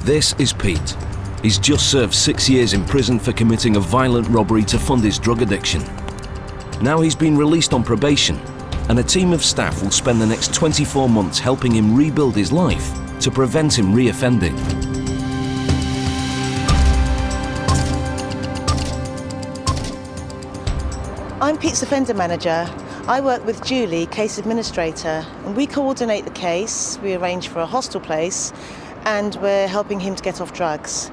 This is Pete. He's just served 6 years in prison for committing a violent robbery to fund his drug addiction. Now he's been released on probation, and a team of staff will spend the next 24 months helping him rebuild his life to prevent him re-offending. I'm Pete's offender manager. I work with Julie, case administrator, and we coordinate the case, we arrange for a hostel place, and we're helping him to get off drugs.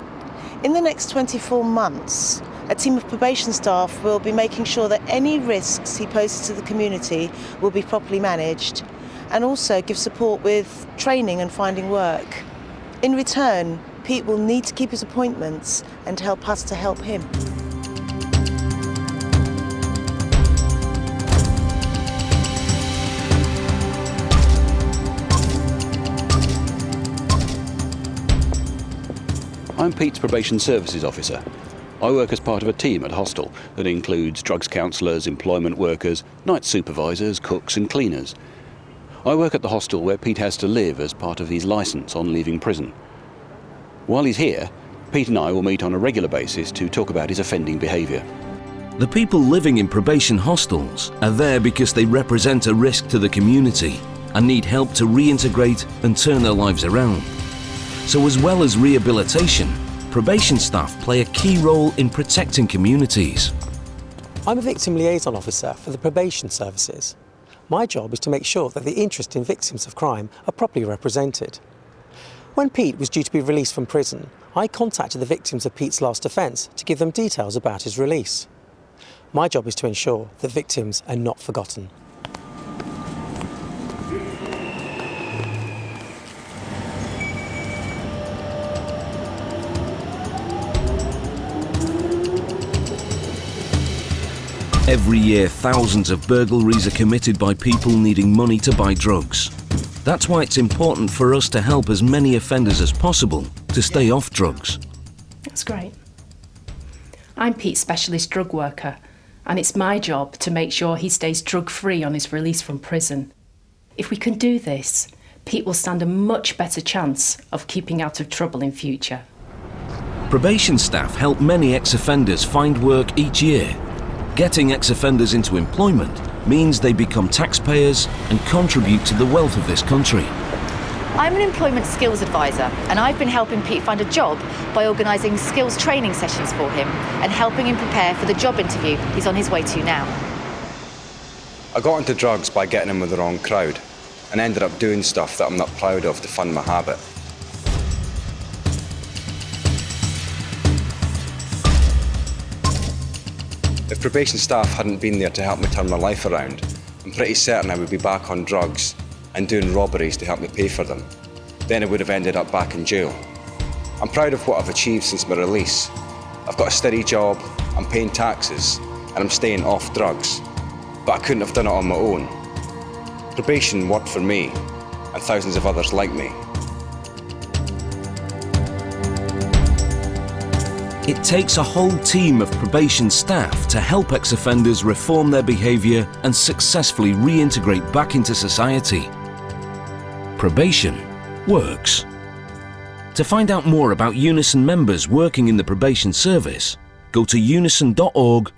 In the next 24 months, a team of probation staff will be making sure that any risks he poses to the community will be properly managed, and also give support with training and finding work. In return, Pete will need to keep his appointments and help us to help him. I'm Pete's probation services officer. I work as part of a team at hostel that includes drugs counsellors, employment workers, night supervisors, cooks and cleaners. I work at the hostel where Pete has to live as part of his licence on leaving prison. While he's here, Pete and I will meet on a regular basis to talk about his offending behaviour. The people living in probation hostels are there because they represent a risk to the community and need help to reintegrate and turn their lives around. So as well as rehabilitation, probation staff play a key role in protecting communities. I'm a victim liaison officer for the probation services. My job is to make sure that the interests in victims of crime are properly represented. When Pete was due to be released from prison, I contacted the victims of Pete's last offence to give them details about his release. My job is to ensure that victims are not forgotten. Every year, thousands of burglaries are committed by people needing money to buy drugs. That's why it's important for us to help as many offenders as possible to stay off drugs. That's great. I'm Pete's specialist drug worker, and it's my job to make sure he stays drug-free on his release from prison. If we can do this, Pete will stand a much better chance of keeping out of trouble in future. Probation staff help many ex-offenders find work each year. Getting ex-offenders into employment means they become taxpayers and contribute to the wealth of this country. I'm an employment skills advisor, and I've been helping Pete find a job by organising skills training sessions for him and helping him prepare for the job interview he's on his way to now. I got into drugs by getting in with the wrong crowd and ended up doing stuff that I'm not proud of to fund my habit. If probation staff hadn't been there to help me turn my life around, I'm pretty certain I would be back on drugs and doing robberies to help me pay for them. Then I would have ended up back in jail. I'm proud of what I've achieved since my release. I've got a steady job, I'm paying taxes, and I'm staying off drugs. But I couldn't have done it on my own. Probation worked for me, and thousands of others like me. It takes a whole team of probation staff to help ex-offenders reform their behaviour and successfully reintegrate back into society. Probation works. To find out more about Unison members working in the probation service, go to unison.org.uk.